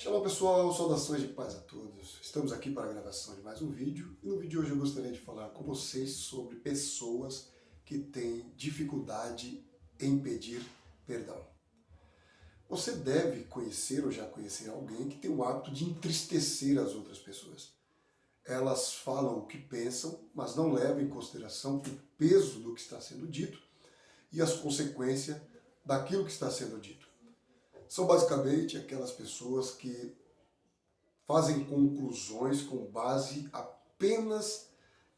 Shalom pessoal, saudações de paz a todos. Estamos aqui para a gravação de mais um vídeo e no vídeo de hoje eu gostaria de falar com vocês sobre pessoas que têm dificuldade em pedir perdão. Você deve conhecer ou já conhecer alguém que tem o hábito de entristecer as outras pessoas. Elas falam o que pensam, mas não levam em consideração o peso do que está sendo dito e as consequências daquilo que está sendo dito. São basicamente aquelas pessoas que fazem conclusões com base apenas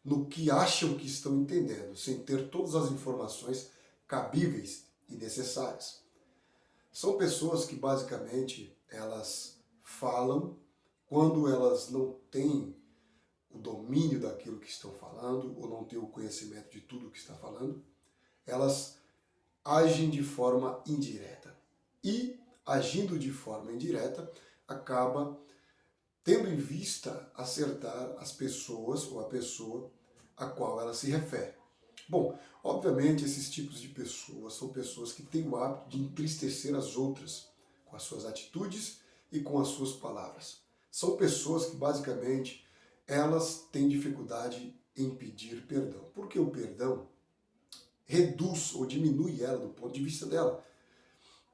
no que acham que estão entendendo, sem ter todas as informações cabíveis e necessárias. São pessoas que basicamente elas falam quando elas não têm o domínio daquilo que estão falando ou não têm o conhecimento de tudo que está falando, elas agem de forma indireta. E agindo de forma indireta, acaba tendo em vista acertar as pessoas ou a pessoa a qual ela se refere. Bom, obviamente esses tipos de pessoas são pessoas que têm o hábito de entristecer as outras com as suas atitudes e com as suas palavras. São pessoas que basicamente elas têm dificuldade em pedir perdão, porque o perdão reduz ou diminui ela do ponto de vista dela.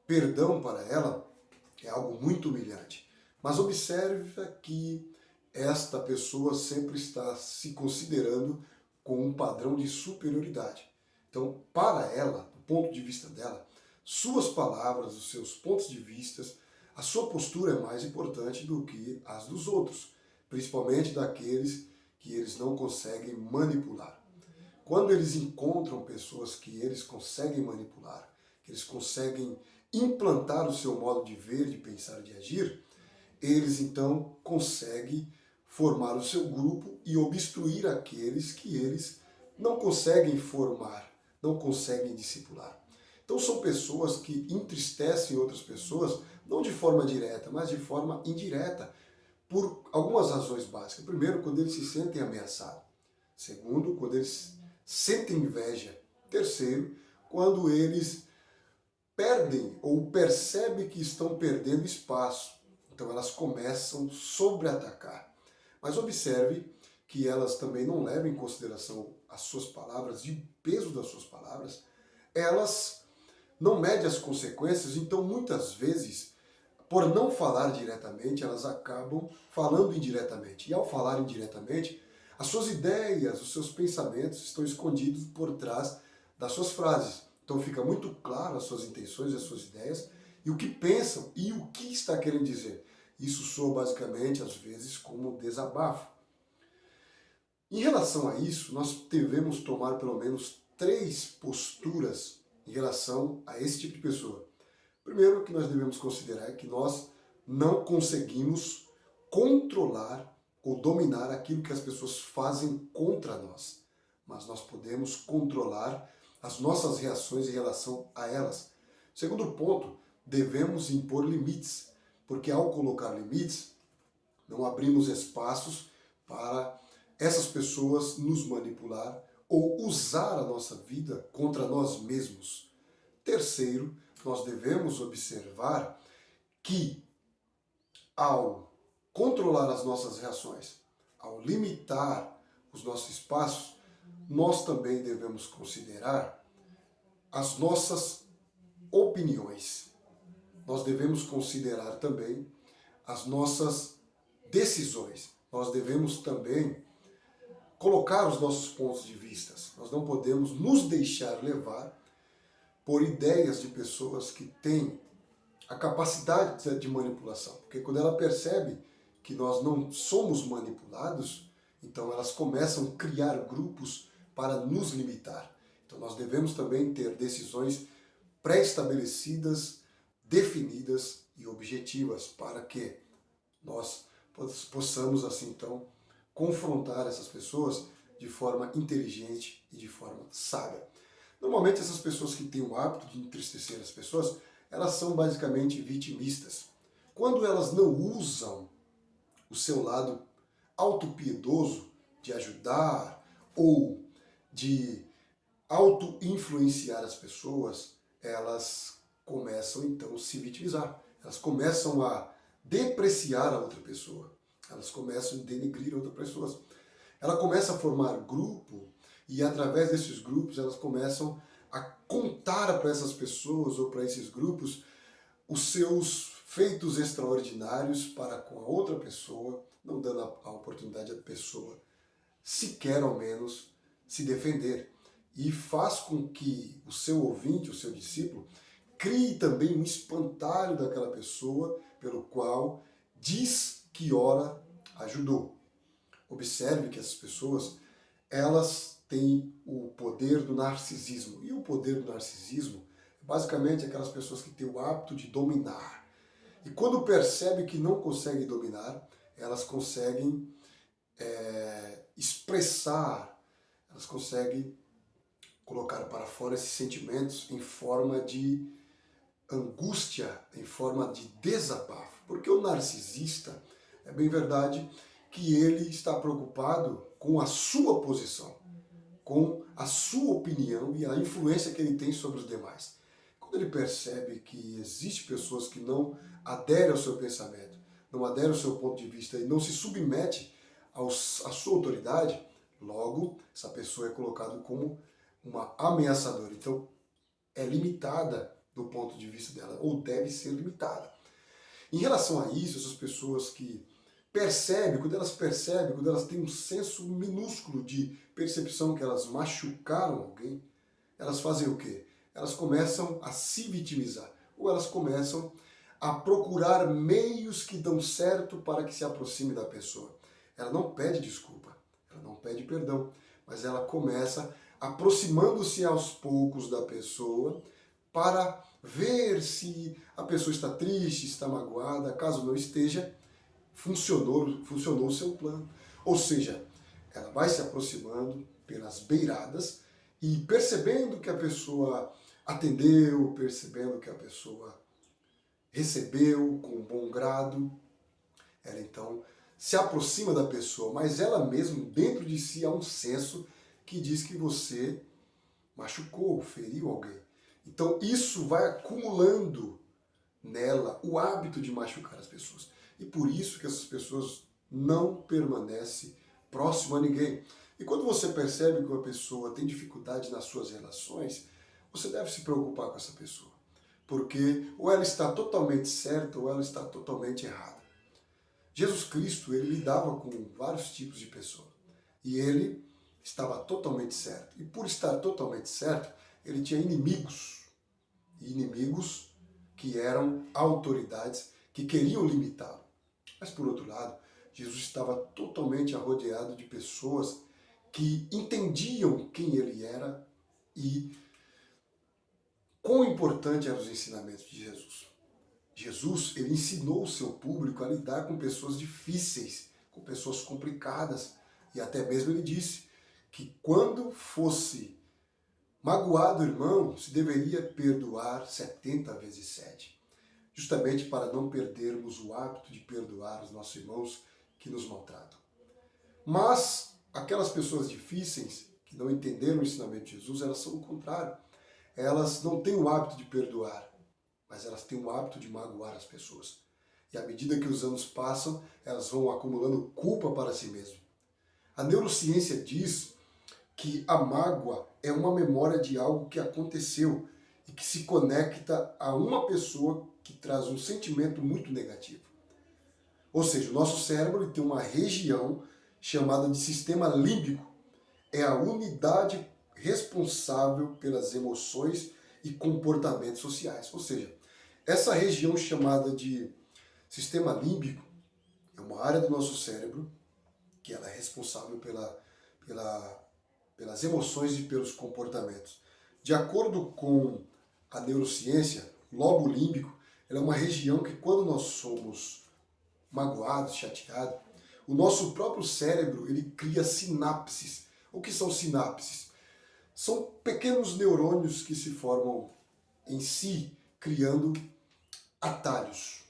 Perdão para ela é algo muito humilhante. Mas observa que esta pessoa sempre está se considerando com um padrão de superioridade. Então, para ela, do ponto de vista dela, suas palavras, os seus pontos de vista, a sua postura é mais importante do que as dos outros, principalmente daqueles que eles não conseguem manipular. Quando eles encontram pessoas que eles conseguem manipular, que eles conseguem implantar o seu modo de ver, de pensar, de agir, eles então conseguem formar o seu grupo e obstruir aqueles que eles não conseguem formar, não conseguem discipular. Então são pessoas que entristecem outras pessoas, não de forma direta, mas de forma indireta, por algumas razões básicas. Primeiro, quando eles se sentem ameaçados. Segundo, quando eles sentem inveja. Terceiro, quando eles perdem ou percebem que estão perdendo espaço. Então elas começam a sobre-atacar. Mas observe que elas também não levam em consideração as suas palavras e o peso das suas palavras. Elas não medem as consequências, então muitas vezes, por não falar diretamente, elas acabam falando indiretamente. E ao falar indiretamente, as suas ideias, os seus pensamentos estão escondidos por trás das suas frases. Então fica muito claro as suas intenções, as suas ideias, e o que pensam e o que está querendo dizer. Isso soa basicamente, às vezes, como desabafo. Em relação a isso, nós devemos tomar pelo menos 3 posturas em relação a esse tipo de pessoa. Primeiro que nós devemos considerar é que nós não conseguimos controlar ou dominar aquilo que as pessoas fazem contra nós, mas nós podemos controlar as nossas reações em relação a elas. Segundo ponto, devemos impor limites, porque ao colocar limites, não abrimos espaços para essas pessoas nos manipular ou usar a nossa vida contra nós mesmos. Terceiro, nós devemos observar que ao controlar as nossas reações, ao limitar os nossos espaços, nós também devemos considerar as nossas opiniões. Nós devemos considerar também as nossas decisões. Nós devemos também colocar os nossos pontos de vista. Nós não podemos nos deixar levar por ideias de pessoas que têm a capacidade de manipulação. Porque quando ela percebe que nós não somos manipulados, então elas começam a criar grupos para nos limitar. Então nós devemos também ter decisões pré-estabelecidas, definidas e objetivas para que nós possamos assim então confrontar essas pessoas de forma inteligente e de forma sábia. Normalmente essas pessoas que têm o hábito de entristecer as pessoas, elas são basicamente vitimistas. Quando elas não usam o seu lado autopiedoso de ajudar ou de auto-influenciar as pessoas, elas começam então a se vitimizar. Elas começam a depreciar a outra pessoa. Elas começam a denegrir outras pessoas. Ela começa a formar grupo e através desses grupos elas começam a contar para essas pessoas ou para esses grupos os seus feitos extraordinários para com a outra pessoa, não dando a oportunidade à pessoa sequer ao menos se defender. E faz com que o seu ouvinte, o seu discípulo, crie também um espantalho daquela pessoa pelo qual diz que ora ajudou. Observe que essas pessoas, elas têm o poder do narcisismo. E o poder do narcisismo é basicamente aquelas pessoas que têm o hábito de dominar. E quando percebe que não consegue dominar, elas conseguem expressar, elas conseguem colocar para fora esses sentimentos em forma de angústia, em forma de desabafo. Porque o narcisista, é bem verdade que ele está preocupado com a sua posição, com a sua opinião e a influência que ele tem sobre os demais. Quando ele percebe que existem pessoas que não aderem ao seu pensamento, não aderem ao seu ponto de vista e não se submete à sua autoridade, logo essa pessoa é colocada como uma ameaçadora. Então é limitada do ponto de vista dela, ou deve ser limitada. Em relação a isso, essas pessoas que percebem, quando elas têm um senso minúsculo de percepção que elas machucaram alguém, elas fazem o quê? Elas começam a se vitimizar, ou elas começam a procurar meios que dão certo para que se aproxime da pessoa. Ela não pede desculpa, ela não pede perdão, mas ela começa aproximando-se aos poucos da pessoa para ver se a pessoa está triste, está magoada. Caso não esteja, funcionou o seu plano. Ou seja, ela vai se aproximando pelas beiradas e percebendo que a pessoa atendeu, percebendo que a pessoa recebeu com bom grado, ela então se aproxima da pessoa, mas ela mesma, dentro de si, há um senso que diz que você machucou, feriu alguém. Então isso vai acumulando nela o hábito de machucar as pessoas. E por isso que essas pessoas não permanecem próximo a ninguém. E quando você percebe que uma pessoa tem dificuldade nas suas relações, você deve se preocupar com essa pessoa. Porque ou ela está totalmente certa ou ela está totalmente errada. Jesus Cristo, ele lidava com vários tipos de pessoas. E ele estava totalmente certo. E por estar totalmente certo, ele tinha inimigos. E inimigos que eram autoridades que queriam limitá-lo. Mas por outro lado, Jesus estava totalmente rodeado de pessoas que entendiam quem ele era e quão importante eram os ensinamentos de Jesus. Jesus, ele ensinou o seu público a lidar com pessoas difíceis, com pessoas complicadas, e até mesmo ele disse que quando fosse magoado o irmão, se deveria perdoar 70 vezes 7, justamente para não perdermos o hábito de perdoar os nossos irmãos que nos maltratam. Mas aquelas pessoas difíceis, que não entenderam o ensinamento de Jesus, elas são o contrário. Elas não têm o hábito de perdoar, mas elas têm o hábito de magoar as pessoas. E à medida que os anos passam, elas vão acumulando culpa para si mesmas. A neurociência diz que a mágoa é uma memória de algo que aconteceu e que se conecta a uma pessoa que traz um sentimento muito negativo. Ou seja, o nosso cérebro ele tem uma região chamada de sistema límbico. É a unidade responsável pelas emoções e comportamentos sociais. Ou seja, essa região chamada de sistema límbico é uma área do nosso cérebro que ela é responsável pelas emoções e pelos comportamentos. De acordo com a neurociência, o lobo límbico ela é uma região que quando nós somos magoados, chateados, o nosso próprio cérebro ele cria sinapses. O que são sinapses? São pequenos neurônios que se formam em si, criando atalhos.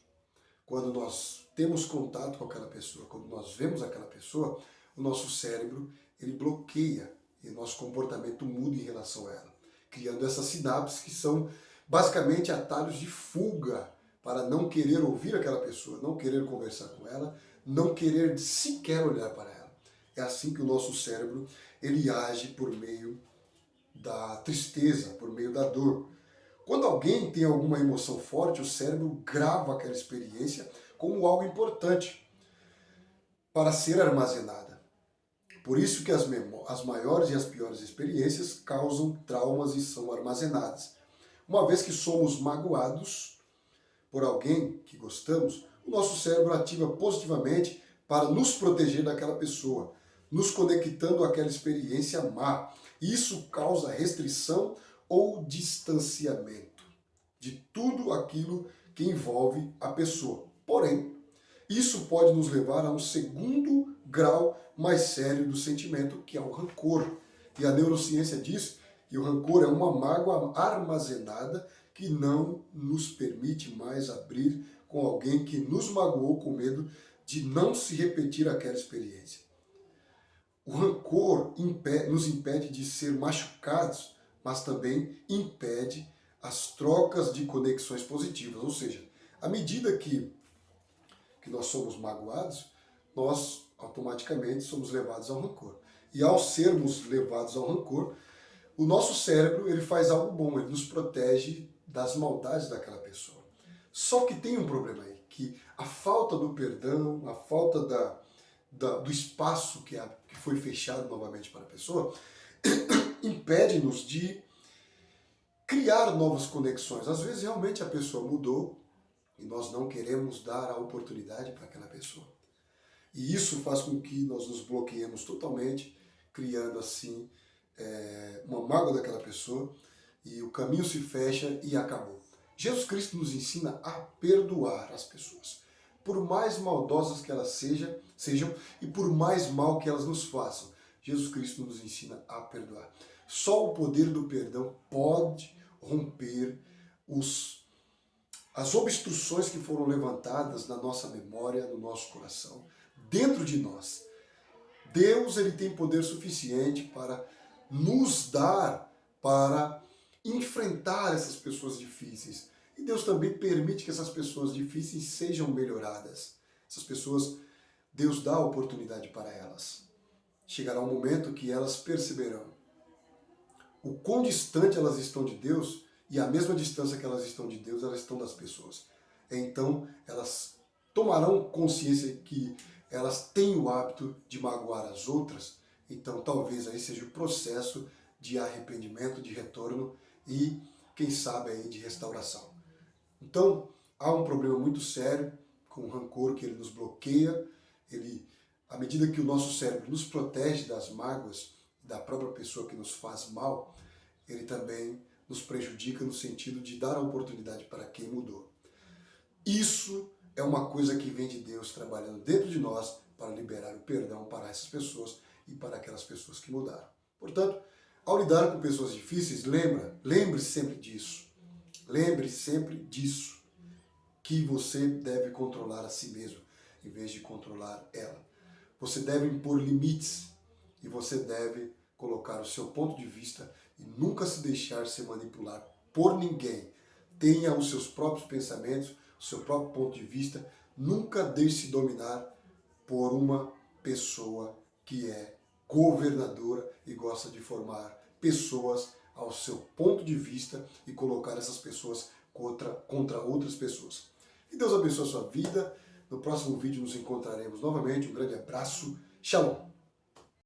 Quando nós temos contato com aquela pessoa, quando nós vemos aquela pessoa, o nosso cérebro ele bloqueia e o nosso comportamento muda em relação a ela, criando essas sinapses que são basicamente atalhos de fuga para não querer ouvir aquela pessoa, não querer conversar com ela, não querer sequer olhar para ela. É assim que o nosso cérebro ele age por meio da tristeza, por meio da dor. Quando alguém tem alguma emoção forte, o cérebro grava aquela experiência como algo importante para ser armazenada. Por isso que as maiores e as piores experiências causam traumas e são armazenadas. Uma vez que somos magoados por alguém que gostamos, o nosso cérebro ativa positivamente para nos proteger daquela pessoa, nos conectando àquela experiência má. Isso causa restrição ou distanciamento de tudo aquilo que envolve a pessoa. Porém, isso pode nos levar a um segundo grau mais sério do sentimento, que é o rancor. E a neurociência diz que o rancor é uma mágoa armazenada que não nos permite mais abrir com alguém que nos magoou com medo de não se repetir aquela experiência. O rancor nos impede de ser machucados, mas também impede as trocas de conexões positivas. Ou seja, à medida que nós somos magoados, nós automaticamente somos levados ao rancor. E ao sermos levados ao rancor, o nosso cérebro ele faz algo bom, ele nos protege das maldades daquela pessoa. Só que tem um problema aí, que a falta do perdão, a falta do espaço que foi fechado novamente para a pessoa, impede-nos de criar novas conexões. Às vezes realmente a pessoa mudou e nós não queremos dar a oportunidade para aquela pessoa. E isso faz com que nós nos bloqueemos totalmente, criando assim uma mágoa daquela pessoa e o caminho se fecha e acabou. Jesus Cristo nos ensina a perdoar as pessoas, por mais maldosas que elas sejam e por mais mal que elas nos façam. Jesus Cristo nos ensina a perdoar. Só o poder do perdão pode romper as obstruções que foram levantadas na nossa memória, no nosso coração, dentro de nós. Deus ele tem poder suficiente para nos dar, para enfrentar essas pessoas difíceis. E Deus também permite que essas pessoas difíceis sejam melhoradas. Essas pessoas, Deus dá oportunidade para elas. Chegará um momento que elas perceberão o quão distante elas estão de Deus e a mesma distância que elas estão de Deus, elas estão das pessoas. Então, elas tomarão consciência que elas têm o hábito de magoar as outras. Então, talvez aí seja o processo de arrependimento, de retorno e, quem sabe, aí de restauração. Então, há um problema muito sério com o rancor, que ele nos bloqueia. À medida que o nosso cérebro nos protege das mágoas da própria pessoa que nos faz mal, ele também nos prejudica no sentido de dar a oportunidade para quem mudou. Isso é uma coisa que vem de Deus trabalhando dentro de nós para liberar o perdão para essas pessoas e para aquelas pessoas que mudaram. Portanto, ao lidar com pessoas difíceis, lembre-se sempre disso. Lembre sempre disso, que você deve controlar a si mesmo, em vez de controlar ela. Você deve impor limites e você deve colocar o seu ponto de vista e nunca se deixar ser manipular por ninguém. Tenha os seus próprios pensamentos, o seu próprio ponto de vista. Nunca deixe-se dominar por uma pessoa que é governadora e gosta de formar pessoas ao seu ponto de vista e colocar essas pessoas contra outras pessoas. Que Deus abençoe a sua vida. No próximo vídeo nos encontraremos novamente. Um grande abraço. Shalom.